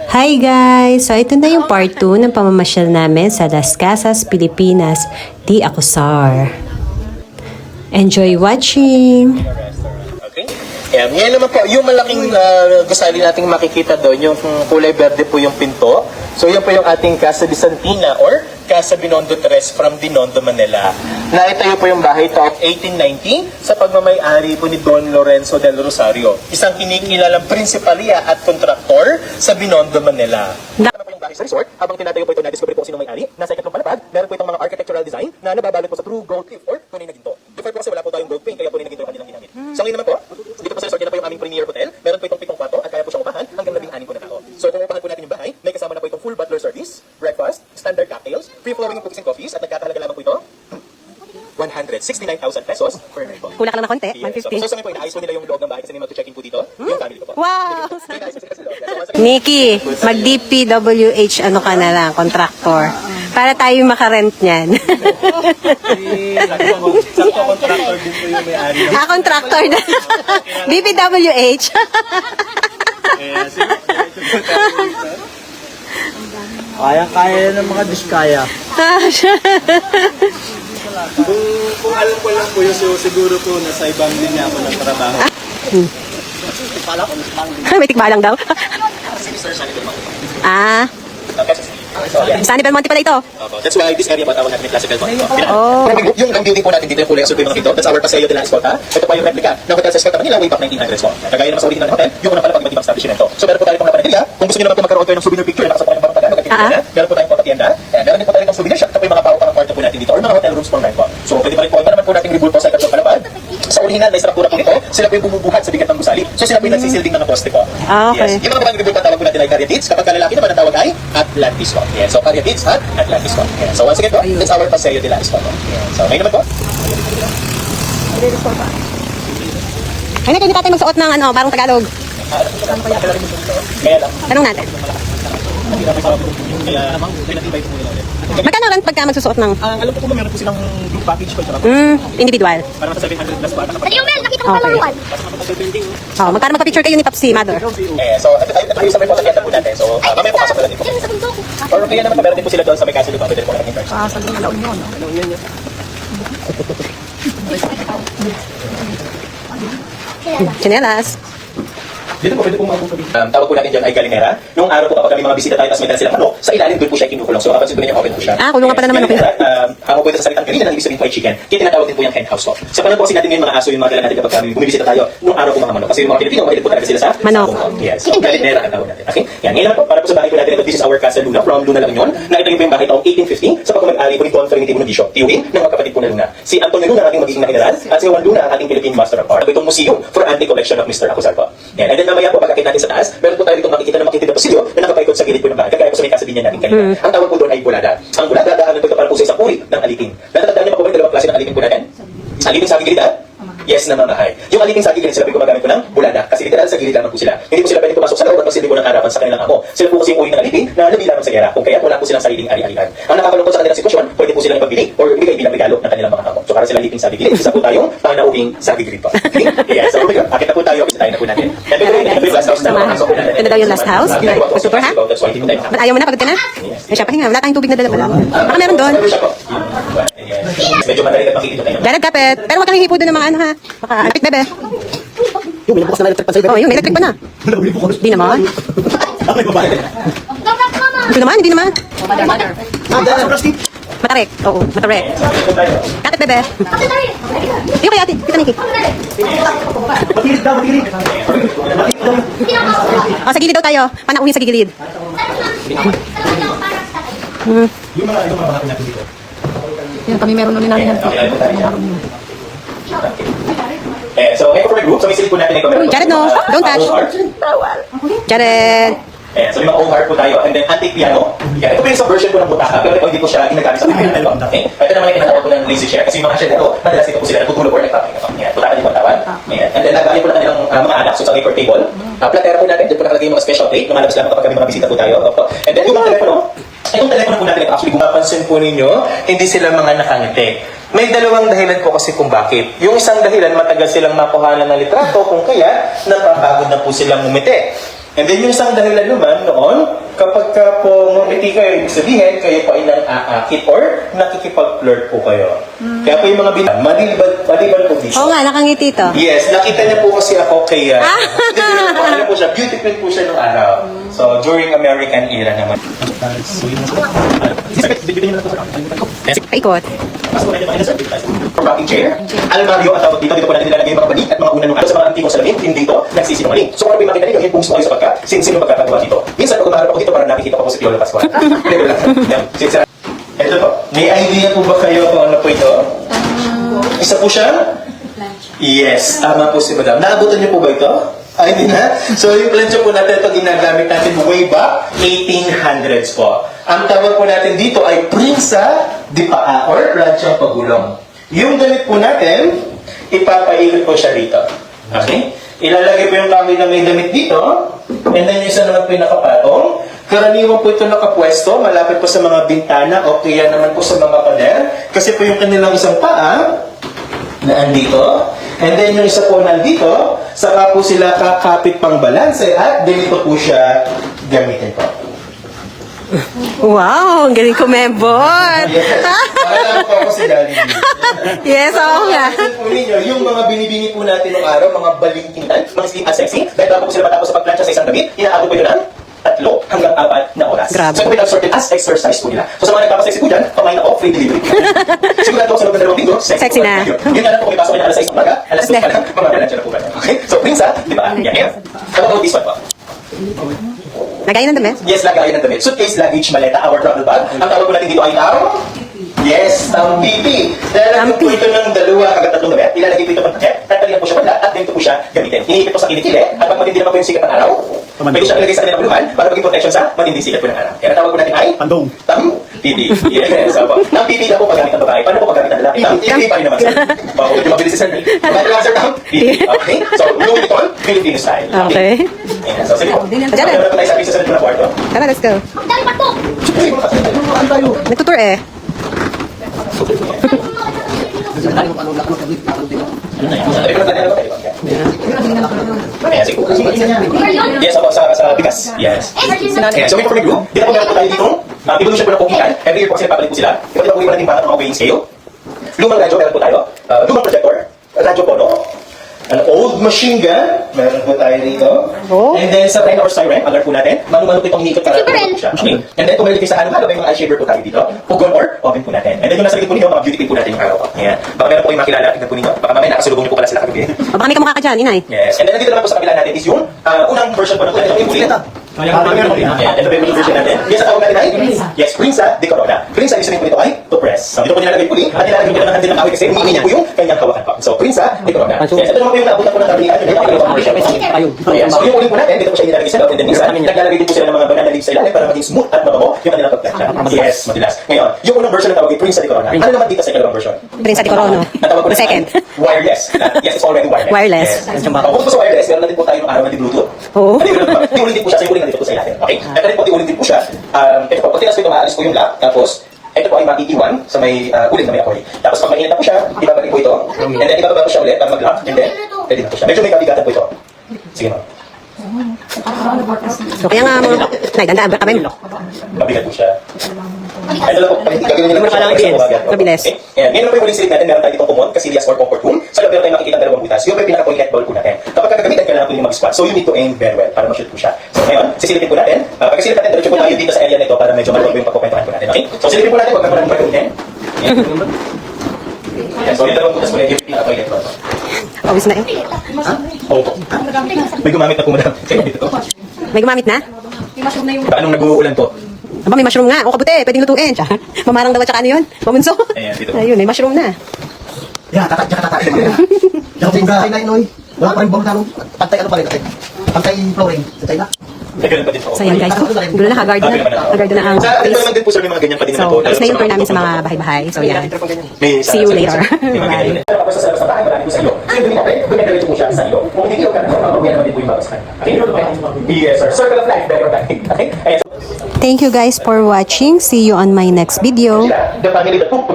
Hi guys! So ito na yung part 2 ng pamamasyal namin sa Las Casas, Pilipinas, di Acosar. Enjoy watching! Okay? Yan. Ngayon naman po, yung malaking gusali nating makikita doon, yung kulay verde po yung pinto. So yan po yung ating Casa Bizantina or Casa Binondo Tres from Binondo, Manila. Naitayo po yung bahay taong 1890 sa pagmamay-ari po ni Don Lorenzo del Rosario, isang kinikilalang prinsipalya at kontraktor sa Binondo, Manila. Ano po yung bahay sa resort? Habang tinatayo po ito, na-discover po sino may-ari. Nasa ikatlong palapag, meron po itong mga architectural design na nababalot po sa true gold leaf or tunay na ginto. Before po kasi wala po tayong gold paint, kaya tunay na ginto yung kanilang ginamit. So ngayon naman po, dito po sa resort, yan na po yung aming premier hotel. Meron po itong 7 kwarto at kaya po siyang upahan hanggang 16 po na tao. So kung upahan po natin yung bahay, may kasama na po itong full butler service, breakfast, standard cocktails, free-flowing cookies and coffees, at nagkakahalaga lamang po ito 169,000 pesos per night po. Kulang ka lang na konti, Yes. 150. So sa ngayon po, inaayos po nila yung loob ng bahay kasi may mag-check-in po dito, yung family ko po. Wow! So, inaayos po sila sa loob. So, once again, Nikki, mag-DPWH ano ka na lang, contractor. Para tayo makarent niyan. sakto contractor din po yung may-ari. Contractor na. DPWH. Kaya ng mga diskaya. Kung alam ko lang po yun, so siguro po nasa ibang linya ako ng trabaho. May tikbalang daw. Sunny Belmonte pala ito. That's why this area po tawag natin yung classical Monte. Oh. Yung building po natin dito, yung kulay azul po yung mga dito, that's our Paseo de la Escolta. Ito po yung replica ng Hotel sa Escolta Manila way back 1900s po. Kagaya naman sa original ng hotel, yung unang palapag iba't ibang establishment. So meron po tayo pong napanagilya. Kung gusto niyo naman po magkaroon kayo ng souvenir picture, nakasap po yung barong Tagalog at Pilipina. Meron po tayong photo-tienda. Meron din po tayo ng souvenir shop. Ito po yung mga paupa ng kwarto po natin dito or mga hotel rooms for night po. So pwede pa rin po. Iba naman po natin ribulto sa ikatlong palapag. Sa original na istruktura po nito, sila po yung bumubuhat sa bigat ng gusali. So sila po yung nagsisilding ng poste po. Okay. Yes. Yung mga ribulto tawag po natin ay caryatids. Kapag kalalaki naman ang tawag ay Atlantis po. Yes. So caryatids at Atlantis po. Yes. So once again po, that's our Paseo de la Escolta. Yes. So ngayon naman po. Ay, pwede tayo magsuot ng barong Tagalog. Kaya lang. Tanong natin. Kaya namang pinatibay po nila ulit. Magkano lang pagka magsusuot ng Alam ko po meron po silang group package po. individual? Parang sa 700 plus po. Pati yung Mel, nakita ko Okay. palaruan. Oh, magkano magpa-picture kayo ni Topsy, mother? So, ito yung sabay po sa tienda po natin. So, mamaya po pasok na din po. Diyan sa bundok. Or kaya naman, meron din po sila doon sa may castle po. Pwede po natin in-charge. Sa La Union. Chinelas. Dito po, pwede po mga tawag po natin dyan ay galinera. Noong araw po kapag may mga bisita tayo, tapos may dala silang manok, sa ilalim doon po siya kinukulong. So, kapansin po niya, open po siya. Kulungan pa na naman. Galinera, ako po ito sa salitang galina, nang ibig sabihin po ay chicken. Kaya tinatawag din po yung hen house po. Sa panahon po kasi natin ngayon mga aso, yung mga dala natin kapag bumibisita tayo, noong araw po mga manok. Kasi yung mga Pilipino, mahilig po talaga sila sa manok. Yes. So, galinera ang tawag natin. Okay? Yan. Ngayon naman po, para po sa bahay po natin, ito, this is our Casa Luna from Luna, La Union. Nakita niyo po yung bahay taong 1850 sa pagmamag-ari po ni Don Fernandino Bundicio, tiyuhin ng mga kapatid po na Luna. Si Antonio Luna, ating magiging na general, at si Juan Luna, ating Philippine Master of Art. Ito itong museum for antique collection of Mr. Acosar po. Yan. And then mamaya po, pagkakit natin sa taas, meron po tayo dito makikita na makikita na pasilyo na nakapaikot sa gilid po ng bahay. Kagaya po sa may kasabihan natin kanina. Ang tawag po doon ay bulada. Ang bulada, daanan po ito para po sa isang uri ng alipin. Natatandaan niyo po ba yung dalawang klase ng alipin po natin? Alipin sa gilid at yes na mamahay. Yung alipin sa gilid, sila po yung gumagamit po ng bulada. Kasi literal sa gilid lamang po sila. Hindi po sila pwede pumasok sa loob at magsilbi po ng harapan sa kanilang amo. Sila po kasi yung uri ng alipin na nabi lamang sa gera. Kung kaya wala po silang sariling ari-arian. Ang nakakalungkot sa kanilang sitwasyon, pwede po silang ipagbili o ibigay bilang regalo ng kanilang mga amo. So para sila alipin sa gilid, isa po tayong panauhing sa gilid po. Okay? Yes. So akit na po tayo, kita tayo na po natin. Ito yung last house na makasok po natin. Ito na daw yung last house? Super ha? Ba't ayaw mo na? Pagod ka na? Eh siya, pahinga. Wala tayong tubig na dala pala. Baka meron doon. Medyo madaling makikita tayo. Jared Kapit. Pero huwag kang hihipo doon ng mga ano ha. Baka alapit bebe. Yung may bukas na electric pan sa Oh, yun. May electric pa na. Di naman. Ay, babae. Gagap mama. Hindi naman. sa plastic. Matarek. Oo, matarek. Kapit bebe. Bakit tayo? Yung kay ate. Kita Nikki. Matirid daw, matirid. Oh, sa gilid daw tayo. Panauhin sa gilid. Yung mga babae natin dito. Yan, kami meron nun namin. So, ngayon po for group, so may silip po natin ito. Jared, no. Don't touch. Jared. So, may mga old heart po tayo. And then, antique piano. Yan. Ito po yung isang version po ng butaka. Pero ito hindi po siya ginagamit sa piano. Okay. Ito naman ay tinatawag po ng lazy chair. Kasi yung mga chair nito, madalas dito po sila natutulog or nagpapahinga. Yan. Butaka din po ang tawag. Yan. And then, nagkakali po na kanilang mga anak. So, sa record table. Platera po natin. Diyan po nakalagay yung mga special plate. Lumalabas lang kapag kami mga bisita po tayo. And then, yung mga telepono. Itong telepono po natin, actually, kung mapansin po ninyo, hindi sila mga nakangiti. May dalawang dahilan po kasi kung bakit. Yung isang dahilan, matagal silang makuhanan ng litrato, kung kaya, napapagod na po silang umiti. And then yung isang dahilan naman noon, kapag ka po ngumiti kayo, ibig sabihin, kayo pa ay nang-aakit or nakikipag-flirt po kayo. Kaya po yung mga maliban po dito. Oo nga, nakangiti to. Yes, nakita niya po kasi ako kaya. Ano po siya, beautiful po siya nung araw. So, during American era naman. Paikot. For rocking chair, almaryo ang tawag dito. Dito po natin nilalagay yung mga balik at mga unang sa mga antikong salamin. Hindi dito nagsisinungaling. So, kung ano po yung makita ninyo, yung booms mo kayo sapagkat sino magkakagawa dito. Minsan, pag umaharap ako dito, parang nakikita ko po si Piolo Pascual. Ito po, may idea po ba kayo kung ano po ito? Isa po siya? Yes, tama po si Madam. Naabutan niyo po ba ito? Ay, hindi na. So, yung plancha po natin, ito ginagamit natin way back 1800s po. Ang tawag po natin dito ay prinsa di paa or plancha pagulong. Yung damit po natin, ipapaikot po siya rito. Okay? Ilalagay po yung kami na may damit dito, and then yung isa naman po yung nakapatong. Karaniwan po ito nakapwesto, malapit po sa mga bintana o kaya naman po sa mga pader. Kasi po yung kanilang isang paa, na andito. And then yung isa po nandito, saka po sila kakapit pang balanse at ganito po siya gamitin po. Wow, ang galing kumembot. Yes. Para lang po ako si Galing. Yes, oo nga. Po ninyo, yung mga binibini po natin ng araw, mga balingkintan, mga slim at sexy, dahil bago po sila matapos sa pagplansya sa isang gabi, inaabot po yun ng 3 hanggang 4 na oras. Grabe. So, ito po sorted as exercise po nila. So, sa mga nagpapasexy po dyan, pamain ako, free delivery. Sigurado ako sa loob ng 2 linggo, Sexy na. Yun na lang po, may pasok na alas 6 ng umaga, alas 2 pa lang, mamamalansya na po ba? Okay? So, Prinsa, di ba? Yan, yan. How about this one po? Lagay ng damit. Yes, lagayan ng damit. Suitcase, luggage, maleta, our travel bag. Ang tawag po natin dito ay yes, tampipi. Lalagyan po ito ng 2 hanggang 3 damit. Ilalagay po ito ng takip, tatalihan po siya pala, at ganito po siya gamitin. Iniipit po sa kilikili, at pag matindi naman po yung sikat ng araw, pwede siya ilagay sa kanilang buluhan para maging protection sa matinding sikat po ng araw. Kaya ang tawag po natin ay tampipi. Yes, opo. Tampipi na po paggamit ng babae. Paano po paggamit ng lalaki? Tampipi pa rin naman, sir. Bako, medyo mabilis si sir. Paggamit lang, sir, tampipi. Okay? So, Louis Vuitton, Philippine style. Okay. Ayan, so sige po. Diyan na. Meron po tayo sa piso sa na kwarto. Tara, let's go. Ang dami pa to. Ano tayo? Nagtutur eh. Ayan, sige po. Yes, ako sa bigas. Yes. Ayan, so may performing group. Dito po meron po tayo dito. Evolution po ng kokikan. Every year po kasi nagpapalit po sila. Iba't iba po yung nating pangat mga weighing scale. Lumang radyo, meron po tayo. Lumang projector. Radyo po, no? An old machine gun, meron po tayo dito. Oh. And then sa or siren, alert po natin. Mano-mano po itong hihikot para Siren. po siya. Okay. And then kung may sa halo-halo, may mga eye shaver po tayo dito. Pugon or oven po natin. And then yung nasa likod po ninyo, mga beauty pin po natin yung araw po. Ayan. Baka meron po kayong makilala, tignan po ninyo. Baka mamaya nakasulubong niyo po pala sila kagabi. O, baka may kamukha ka dyan, inay. Yes. And then nandito naman po sa kabila natin is yung unang version po ng kulay. Ito yung kulay. Ayan. Ito po yung version natin. Yes, ang tawag natin ay? Yes, Prinsa de Corona. Prinsa, ibig sabihin po nito ay to press. So, dito po nilalagay po at nilalagay po ng handle ng kahoy kasi humihingi niya po yung kanyang kawakan po. So, Prinsa de Corona. Yes, ito naman po yung naabutan po ng kabilaan. Yes, so yung uling po natin, dito po siya nilalagay sa loob. And then minsan, naglalagay din po sila ng mga banana leaves sa ilalim para maging smooth at mabango yung kanilang pagplansya. Yes, madalas. Ngayon, yung unang version ng tawag ay Prinsa de Corona. Ano naman dito sa ikalawang version? Prinsa de Corono. Ang tawag po The natin second. ay wireless. Yes, it's already wireless. Wireless. Yes. Bukod po sa wireless, meron na din po tayo ng araw na di Bluetooth. Oo. Di uling din po siya, sa uling na dito po sa ilalim. Okay? Ito rin po, di uling din po siya. Ito po, pag tinas po ito, maaalis po yung lock. Tapos, ito po ay mag-iiwan sa may uling na may apoy. Tapos pag mainit na po siya, ibabalik po ito. And then ibababa po siya ulit para mag-lock. And then, pwede na po siya. Medyo may kabigatan po ito. Sige ma'am. So, kaya nga mo, nay, dandaan ba kami? Mabigat po siya. Ito lang po, gagawin niyo lang po siya. Mabilis. Okay. Ayan, ngayon po yung uling silip natin, meron tayo ditong kumon, casillas or comfort room. Sa loob meron tayong makikita ng 2 butas. Yung po yung pinaka-pointed ball po natin. Kapag gagamitan, kailangan po yung mag-squat. So you need to aim very well para ma-shoot po siya. So ngayon, sisilipin po natin. Pagkasilip natin, diretso po tayo dito sa area nito para medyo maluwag po yung pagkukwentuhan po natin. Okay? So silipin po natin, huwag na po natin pagkakunin. Ayan, so yung 2 butas po na yung pinaka-toilet po. Pawis na eh. Opo. May gumamit na po madam. Sige, dito. May gumamit na? Baka nung nag-uulan po. Aba, may mushroom nga. O, kabuti. Pwedeng lutuin. Tsaka, mamarang daw at saka ano yun? Mamunso. Ayan, dito. Ayun, may mushroom na. Yan, tatatay. Yan, tingga. Ay, Noy. Wala pa rin bang tanong. Pantay ano pa rin natin? Pantay flooring. Pantay na. May ganun pa din po. So, yan guys. Gulo na, haggard na. Haggard na ang Ito face. naman din po sir, may mga ganyan pa din So, naman po. tapos na yung tour namin sa mga bahay-bahay. So, yan. May See you later. Bye. Tapos sa labas ng bahay, marami po sa iyo. So yung dumikapit, dumidiretso po siya sa iyo. Kung hindi kayo ganun, mamaya naman din po yung babas kanya. Okay? Yes sir. Circle of life, better than. Okay? Ayan. Thank you guys for watching. See you on my next video. The family that took